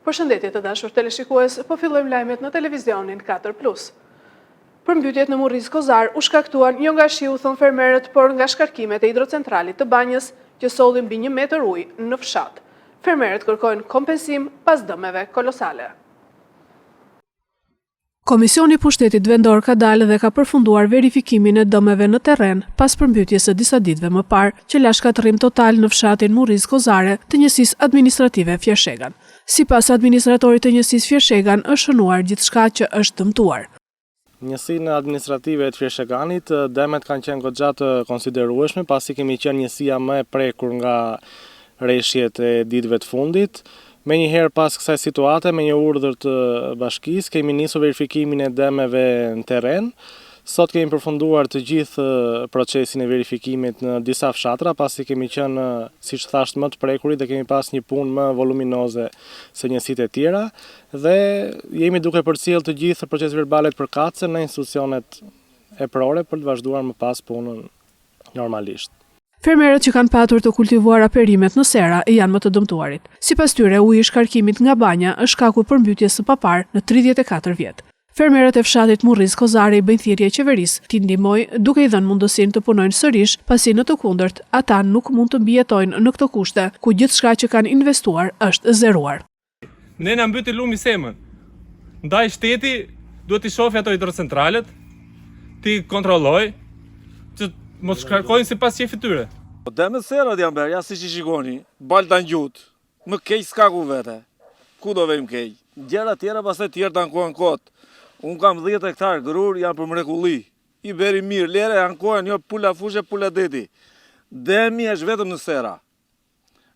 Përshëndetje të dashur teleshikues, po fillojmë lajmet në televizionin 4+. Përmbytjet në Murriz Kozar u shkaktuan jo nga shiu, thon fermerët, por nga shkarkimet e hidrocentralit të Banjës, që sollin mbi 1 metër ujë në fshat. Fermerët kërkojnë kompensim pas dëmeve kolosale. Komisioni i Pushtetit Vendor ka dalë dhe ka përfunduar verifikimin e dëmeve në terren pas përmbytjes së disa ditëve më parë, që la shkatërrim total në fshatin Murriz Kozare të njësisë administrative Fjershegan. Sipas administratorit të njësisë Fjershegan, është shënuar gjithçka që është dëmtuar. Njësinë administrative të Fjersheganit, dëmet kanë qenë goxha të konsiderueshme, pasi kemi qenë njësia më e prekur nga rreshjet e ditëve të fundit. Me njëherë pas kësaj situate, me një urdhër të bashkisë, kemi nisur verifikimin e dëmeve në terren. Sot kemi përfunduar të gjithë procesin e verifikimit në disa fshatra, pasi kemi qenë, siç thasht, më të prekurit dhe kemi pas një punë më voluminoze se njësitë e tjera, dhe jemi duke përcjell të gjithë proceset verbale të përkatëse në institucionet e prore për të vazhduar më pas punën normalisht. Fermerët që kanë patur të kultivuara perimet në sera janë më të dëmtuarit. Sipas tyre, uji i shkarkimit nga banja është shkaku i përmbytjes së papar në 34 vjet. Fermerët e fshatit Murriz Kozare i bëjnë thirrje qeverisë t'i ndihmojë duke i dhënë mundësinë të punojnë sërish, pasi në të kundërt ata nuk mund të mbijetojnë në këto kushte ku gjithçka që kanë investuar është zeruar. Ne na mbyti lumi semën. Ndaj shteti duhet të shohë ato hidrocentralet, ti kontrolloj që mos shkarkojnë sipas qefit tyre. Dëmet serat janë bërë, ja si që shikoni, balta në gjutë, më kej s'ka ku vete, ku do vejmë kej. Gjera tjera pas të tjerë të ankohen kotë. Unë kam 10 hektar grur, janë për mrekulli. I beri mirë, lere ankohen, jo pula fushe, pula deti. Dëmi është vetëm në sera.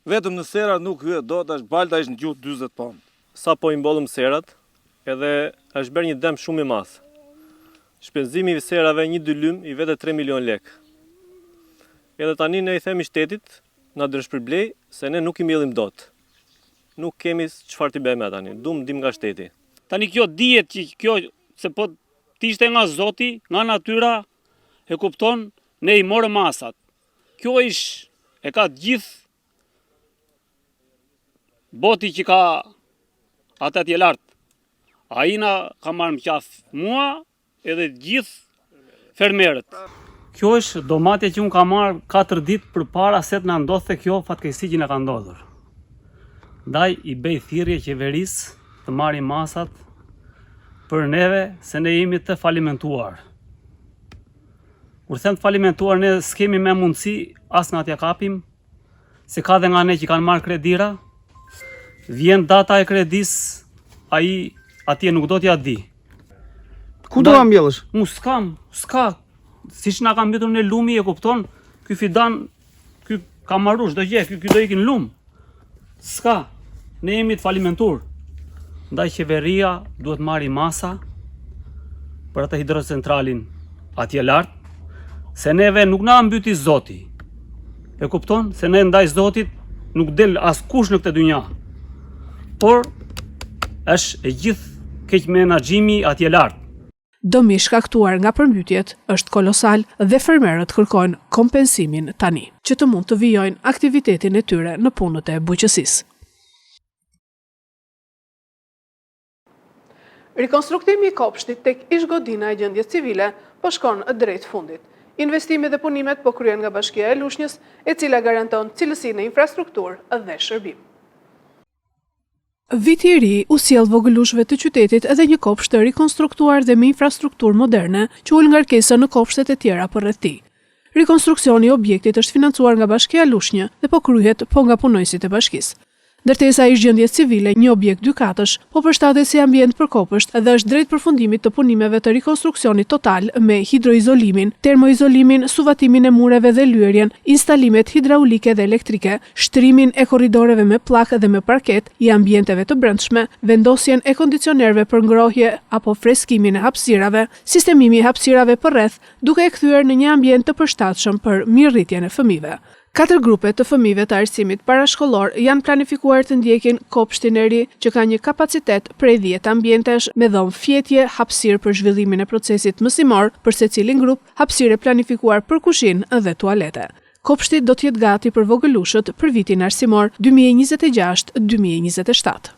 Vetëm në sera nuk hyet do të është balta është në gjutë 20 ponë. Sa po i mbollëm serat, edhe është bërë një dëm shumë i madh. Shpenzimi i serave 1-2 lym i vete 3 milion lekë. Edhe tani ne i themi shtetit, na dërshpërblej se ne nuk i mbjellim dot. Nuk kemi çfarë t'i bëjmë tani, duam ndim nga shteti. Tani kjo dihet që kjo se po t'ishte nga Zoti, nga natyra, e kupton, ne i morëm masat. Kjo e ka gjithë boti që ka ata tje lartë. Aina ka marrë më qaf mua edhe gjithë fermerët. Kjo është domatja që unë ka marrë 4 ditë për para se të na ndodhte kjo fatkeqësi që na ka ndodhur. Ndaj i bëj thirrje qeverisë të marrë masat për neve, se ne jemi të falimentuar. Kur them të falimentuar, ne s'kemi me mundësi as nga t'ja kapim, se ka dhe nga ne që kanë marrë kredira, vjen data e kredis, ai atje nuk do t'ja di. Ku do ta mbjellësh? Unë s'ka. Siç na ka mbytur në lumi, e kupton? Ky fidan, ky ka marrë çdo gjë, ky do ikin lum. S'ka. Ne jemi të falimentur. Ndaj qeveria duhet marrë masa për atë hidrocentralin atje lart, se neve nuk na mbyti Zoti. E kupton? Se ne ndaj Zotit nuk del askush në këtë dynja. Por është e gjithë keq menaxhimi atje lart. Dëmi shkaktuar nga përmbytjet është kolosal dhe fermerët kërkojnë kompensimin tani, që të mund të vijojnë aktivitetin e tyre në punët e bujqësisë. Rikonstruktimi i kopshtit tek ish-godina e gjendjes civile po shkon drejt fundit. Investimet dhe punimet po kryen nga Bashkia e Lushnjës, e cila garanton cilësinë e infrastrukturë dhe shërbim. Viti i ri u sjell vogëlushve të qytetit edhe një kopsht të rikonstruktuar dhe me infrastrukturë moderne, që ul ngarkesa në kopshtet e tjera përreth tij. Rikonstruksioni i objektit është financuar nga Bashkia e Lushnjë dhe po kryhet po nga punojësit e bashkisë. Ndërtesa ish gjendjes civile, një objekt 2 katësh, po përshtatet si ambient për kopësht dhe është drejt përfundimit të punimeve të rikonstruksionit total me hidroizolimin, termoizolimin, suvatimin e mureve dhe lyerjen, instalimet hidraulike dhe elektrike, shtrimin e korridoreve me pllakë dhe me parket i ambienteve të brendshme, vendosjen e kondicionerëve për ngrohje apo freskimin e hapësirave, sistemimi i hapësirave përreth, duke e kthyer në një ambient të përshtatshëm për mirërritjen e fëmijëve. 4 grupe të fëmijëve të arsimit parashkollor janë planifikuar të ndjekin kopshtin e ri, që ka një kapacitet prej 10 ambientesh me dhomë fjetje, hapësirë për zhvillimin e procesit mësimor për secilin grup, hapësirë planifikuar për kushinë dhe tualete. Kopshti do të jetë gati për vogëlushët për vitin arsimor 2026-2027.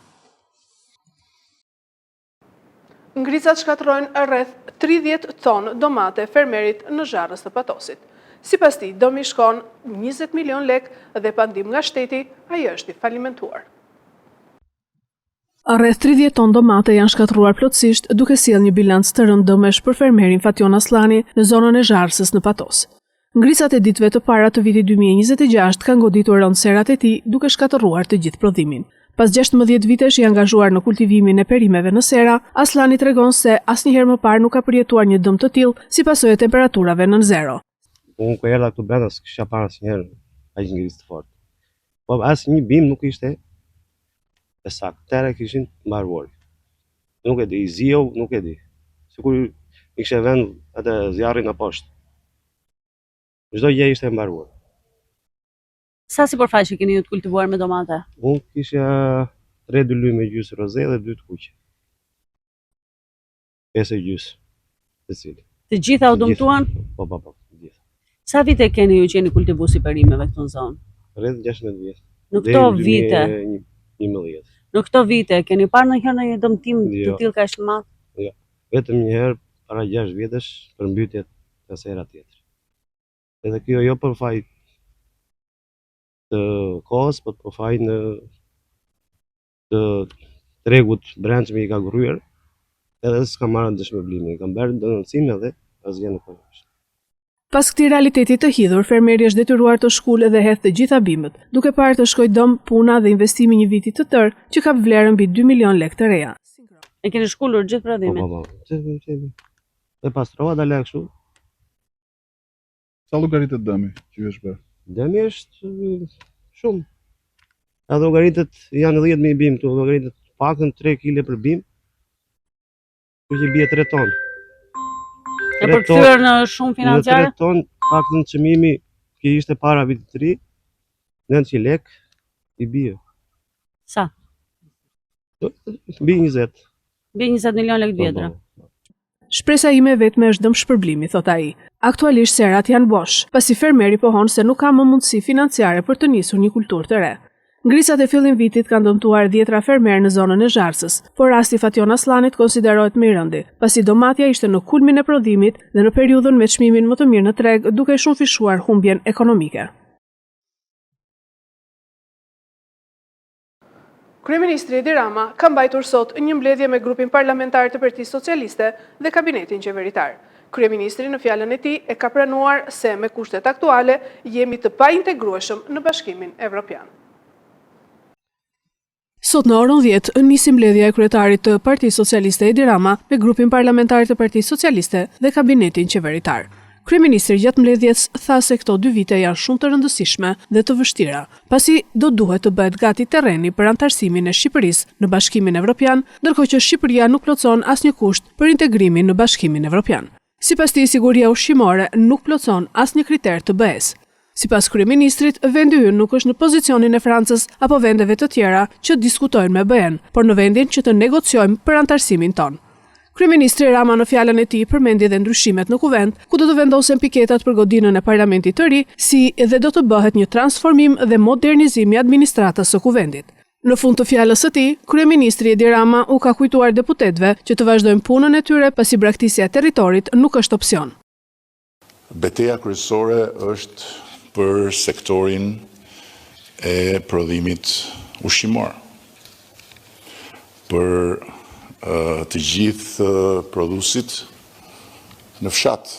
Ngricat shkatërrojnë rreth 30 ton domate fermerit në Zharrës të Patosit. Sipas tij, domi shkon 20 milion lek dhe pa ndihmë nga shteti, ai është i falimentuar. Rreth 30 ton domate janë shkatëruar plotësisht, duke sjellë një bilanc të rënd dëmesh për fermerin Fation Aslani në zonën e Zharrës në Patos. Ngricat e ditëve të para të vitit 2026 kanë goditur rënd serat e tij, duke shkatëruar të gjithë prodhimin. Pas 16 vitesh i angazhuar në kultivimin e perimeve në sera, Aslani tregon se asnjëherë më parë nuk ka përjetuar një dëm të tillë si pasojë e temperaturave nën zero. Unë ku erdha këtu brenda s'kisha parë asnjëherë aq ngrisë të fortë. Po asnjë bim nuk ishte e saktë. Tere kishin mbaruar. Nuk e di, i ziu, nuk e di. Sikur i kishte vend atë zjarrin në poshtë. Çdo gjë ishte mbaruar. Sa sipërfaqe keni ju të kultivuar me domate? Unë kisha 3 dylyme gjysë roze dhe 2 të kuqe. 5 gjysë. Secili. Të gjitha u dëmtuan? Po, të gjitha. Sa vite keni ju qeni kultivuesi perimeve këtu në zonë? Rreth 16 vjet. Në këto vite? 11. Në këto vite keni parë ndonjëherë ndonjë dëmtim të tillë kaq të madh? Jo. Vetëm një herë para 6 vjetësh për mbytje të sera tjetër. Edhe kjo jo për faj të kohës, por për faj në të tregut brendshëm i ka gryer, edhe s'ka marrë dëshmëblimin. Kam bërë denoncime dhe asgjë nuk ka. Pas këtij realiteti të hidhur, fermeri është detyruar të shkulë dhe hedh të gjitha bimët, duke parë të shkojë dëm, puna dhe investimi një viti të tërë që ka vlerën mbi 2 milion lek të reja. E keni shkulur gjithë prodhimin? Po. Dhe pastrova dalë kështu. Sa llogaritet dëmi që është bërë? Dëmi është shumë. A llogaritet janë 10.000 bim këtu, llogaritet paktën 3 kg për bim. Kjo që bie 3 ton. E përkthyer në shumë financiare? 3 ton, paktën çmimi që ishte para vitit të ri, 900 lek i bie. Sa? Mbi 20. Mbi 20 milion lek vjetra. Shpresa ime vetme është dëm shpërblimi, thot ai. Aktualisht serat janë bosh, pasi fermeri pohon se nuk ka më mundësi financiare për të nisur një kulturë të re. Ngricat e fillim vitit kanë dëmtuar 10 fermerë në zonën e Zharrës, por rasti Fation Aslanit konsiderohet më i rëndi, pasi domatja ishte në kulmin e prodhimit dhe në periudhën me çmimin më të mirë në treg, duke shumë fishuar humbjen ekonomike. Kryeministri Edi Rama ka mbajtur sot një mbledhje me grupin parlamentar të Partisë Socialiste dhe kabinetin qeveritar. Kryeministri në fjalën e tij e ka pranuar se me kushtet aktuale jemi të paintegrueshëm në Bashkimin Evropian. Sot në orën 10 nisi mbledhja e kryetarit të Partisë Socialiste Edi Rama me grupin parlamentar të Partisë Socialiste dhe kabinetin qeveritar. Kryeministri gjatë mbledhjes tha se këto 2 vite janë shumë të rëndësishme dhe të vështira, pasi do duhet të bëhet gati terreni për antarësimin e Shqipërisë në Bashkimin Evropian, ndërkohë që Shqipëria nuk plotson asnjë kusht për integrimin në Bashkimin Evropian. Sipas tij, siguria ushqimore nuk plotson asnjë kriter të BE-s. Sipas kryeministrit, vendi ynë nuk është në pozicionin e Francës apo vendeve të tjera që diskutojnë me BE-n, por në vendin që të negociojmë për antarësimin ton. Kryeministri Rama në fjalën e tij përmendi edhe ndryshimet në kuvent, ku do të vendosen piketat për godinën e parlamentit të ri, si edhe do të bëhet një transformim dhe modernizim i administratës së kuvendit. Në fund të fjalës së tij, kryeministri Edi Rama u ka kujtuar deputetëve që të vazhdojnë punën e tyre pasi braktisja e territorit nuk është opsion. Betejë kryesore është për sektorin e prodhimit ushqimor. Për të gjithë prodhuesit në fshat,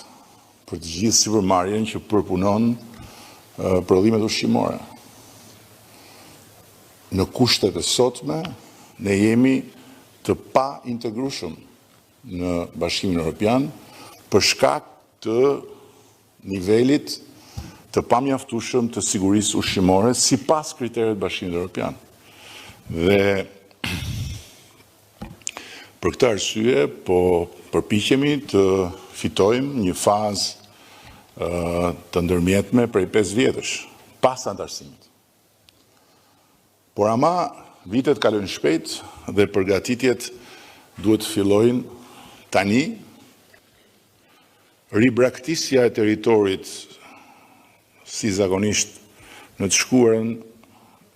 për të gjithë sipërmarrjen që përpunon prodhimet ushqimore. Në kushtet e sotme, ne jemi të pa integrueshëm në Bashkimin Evropian për shkak të nivelit të pamjaftueshëm të sigurisë ushqimore sipas kritereve të Bashkimit Evropian. Dhe për këtë arsye, po përpiqemi të fitojmë një fazë të ndërmjetme prej 5 vjetësh, pas antarësimit. Por ama, vitet kalojnë shpejt dhe përgatitjet duhet të fillojnë tani. Ribraktisja e territorit, si zakonisht në të shkuarën,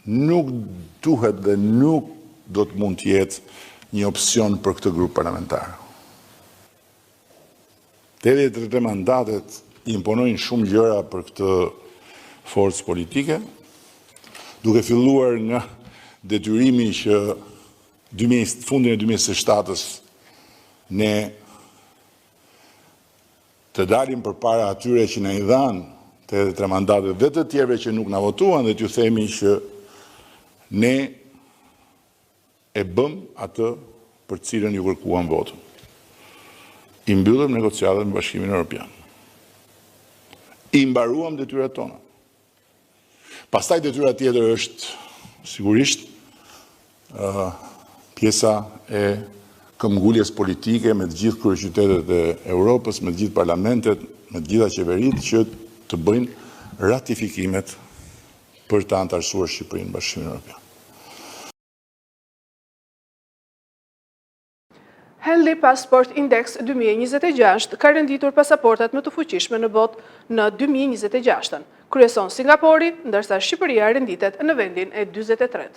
nuk duhet dhe nuk do të mund të jetë një opsion për këtë grup parlamentar. 83 mandatet i imponojnë shumë gjëra për këtë forcë politike, duke filluar nga detyrimi që fundin e 2007-ës ne të dalim përpara atyre që na i dhanë 83 mandatet dhe të tjerëve që nuk na votuan dhe t'ju themi që ne e bëm atë për cilën ju kërkuan votën. I mbyllëm negociatët me Bashkimin Evropian. I mbaruam detyrat tona. Pastaj detyra tjetër është sigurisht pjesa e këmbguljes politike me të gjithë kryeqytetet e Europës, me të gjithë parlamentet, me të gjitha qeveritë që të bëjnë ratifikimet për të antarësuar Shqipërinë në Bashkimin Evropian. Henley Passport Index 2026 ka renditur pasaportat më të fuqishme në botë në 2026. Kryeson Singapori, ndërsa Shqipëria renditet në vendin e 43.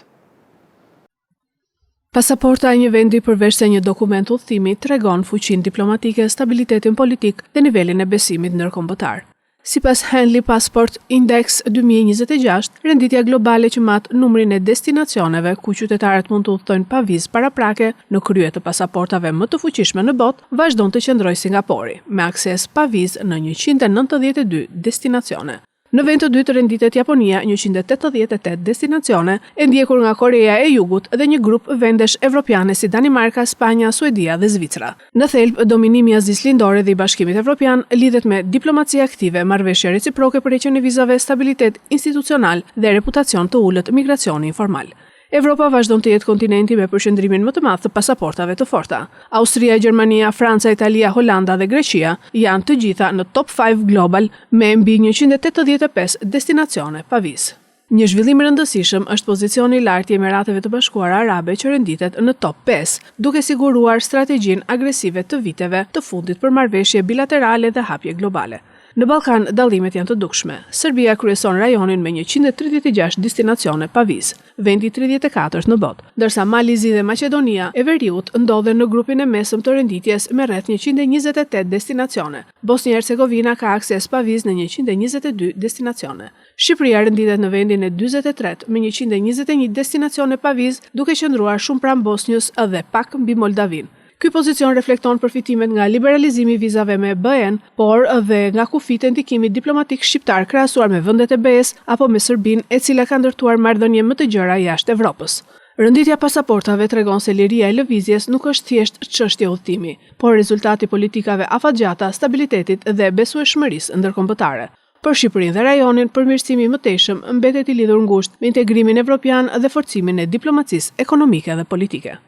Pasaporta e një vendi përveç se një dokument udhëtimi tregon fuqinë diplomatike, stabilitetin politik dhe nivelin e besimit ndërkombëtar. Sipas Henley Passport Index 2026, renditja globale që mat numrin e destinacioneve ku qytetarët mund të udhtojnë pa vizë paraprake në krye të pasaportave më të fuqishme në botë, vazhdon të qëndrojë Singapori, me akses pa vizë në 192 destinacione. Në vend të dytë renditet Japonia, 188 destinacione, e ndjekur nga Korea e Jugut dhe një grup vendesh evropiane si Danimarka, Spanja, Suedia dhe Zvicra. Në thelb, dominimi i Azisë Lindore dhe i Bashkimit Evropian lidhet me diplomaci aktive, marrëveshje reciproke për heqjen e vizave, stabilitet institucional dhe reputacion të ulët migracioni informal. Evropa vazhdon të jetë kontinenti me përqendrimin më të madh të pasaportave të forta. Austria, Gjermania, Franca, Italia, Holanda dhe Greqia janë të gjitha në top 5 global me mbi 185 destinacione pa vizë. Një zhvillim rëndësishëm është pozicioni i lartë i Emirateve të Bashkuara Arabe që renditet në top 5, duke siguruar strategjinë agresive të viteve të fundit për marrëveshje bilaterale dhe hapje globale. Në Ballkan, dallimet janë të dukshme. Serbia kryeson rajonin me 136 destinacione pa vizë, vendi 34 në botë, ndërsa Malizi dhe Maqedonia e Veriut ndodhen në grupin e mesëm të renditjes me rreth 128 destinacione. Bosnia-Hercegovina ka akses pa vizë në 122 destinacione. Shqipëria renditet në vendin e 43 me 121 destinacione pa vizë, duke qëndruar shumë pranë Bosnjës dhe pak mbi Moldavin. Ky pozicion reflekton përfitimet nga liberalizimi i vizave me BE-n, por edhe nga kufit e ndikimit diplomatik shqiptar krahasuar me vendet e BE-s apo me Serbinë, e cila ka ndërtuar marrëdhënie më të gjëra jashtë Evropës. Rënditja pasaportave tregon se liria e lëvizjes nuk është thjesht çështje udhëtimi, por rezultati politikave afatgjata, stabilitetit dhe besueshmërisë ndërkombëtare. Për Shqipërinë dhe rajonin, përmirësimi i mëtejshëm mbetet i lidhur ngushtë me integrimin evropian dhe forcimin e diplomacisë ekonomike dhe politike.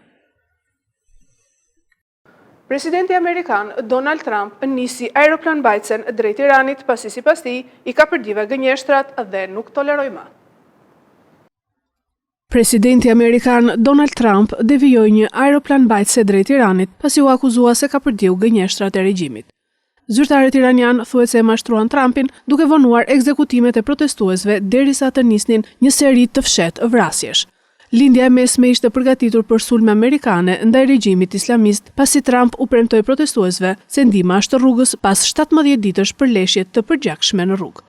Presidenti Amerikan Donald Trump nisi aeroplanbajtsen drejt Iranit pasi sipas tij i ka përdive gënjeshtrat dhe nuk toleroi më. Presidenti Amerikan Donald Trump devijoi një aeroplanbajtse drejt Iranit pasi u akuzua se ka përdjeu gënjeshtrat e regjimit. Zyrtarët iranian thuhet se e mashtruan Trumpin duke vonuar ekzekutimet e protestuesve derisa të nisnin një seri të fshehtë vrasjesh. Lindja e mesme ishte përgatitur për sulme amerikane ndaj regjimit islamist pasi Trump u premtoi protestuesve se ndihma është rrugës pas 17 ditësh për leshjet të përgjakshme në rrugë.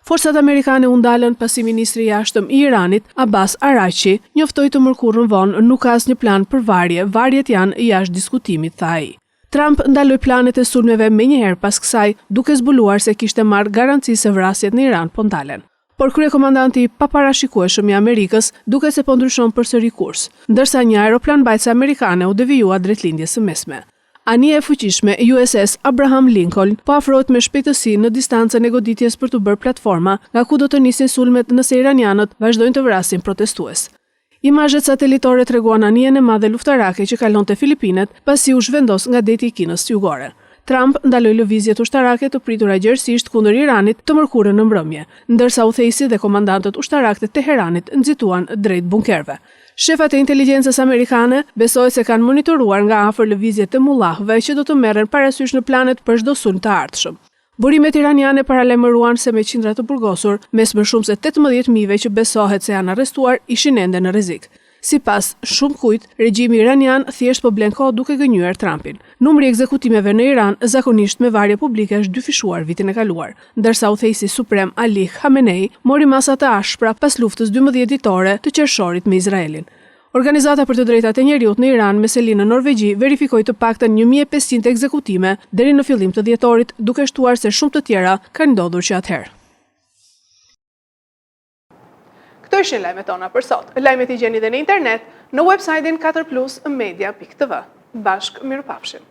Forcat amerikane u ndalën pasi ministri i jashtëm i Iranit, Abbas Araghchi, njoftoi të mërkurën vonë nuk ka asnjë plan për varje, varjet janë jashtë diskutimit, tha ai. Trump ndaloi planet e sulmeve menjëherë pas kësaj, duke zbuluar se kishte marrë garanci se vrasjet në Iran po ndalen. Por kryekomandanti i paparashikueshëm i Amerikës duket se po ndryshon përsëri kurs, ndërsa një aeroplanbajtse amerikane u devijua drejt lindjes së mesme. Anija e fuqishme USS Abraham Lincoln po afrohet me shpejtësi në distancën e goditjes për të bërë platforma nga ku do të nisin sulmet nëse iranianët vazhdojnë të vrasin protestues. Imazhet satelitore treguan anijen e madhe luftarake që kalon te Filipinet pasi u zhvendos nga deti i Kinës jugore. Trump ndaloi lëvizjet ushtarake të pritura gjërësisht kundër Iranit të mërkurën në mbrëmje, ndërsa udhëheqësit dhe komandantët ushtarak të Teheranit nxituan drejt bunkerëve. Shefat e inteligjencës amerikane besojnë se kanë monitoruar nga afër lëvizjet e mullahëve që do të merren parasysh në planet për çdo sulm të ardhshëm. Burimet iraniane paralajmëruan se me qindra të burgosur, mes më shumë se 18.000 që besohet se janë arrestuar, ishin ende në rrezik. Sipas shumë kujt, regjimi iranian thjesht po blen kohë duke gënjur Trumpin. Numri i ekzekutimeve në Iran, zakonisht me varje publike, është dyfishuar vitin e kaluar, ndërsa udhëheqësi suprem Ali Khamenei mori masa të ashpra pas luftës 12 ditore të qershorit me Izraelin. Organizata për të drejtat e njerëzit në Iran me seli në Norvegji verifikoi të paktën 1500 ekzekutime deri në fillim të dhjetorit, duke shtuar se shumë të tjera kanë ndodhur që atëherë. Këto ishin lajmet tona për sot. Lajmet i gjeni dhe në internet në website-in 4plusmedia.tv. Bashkë mirupafshim.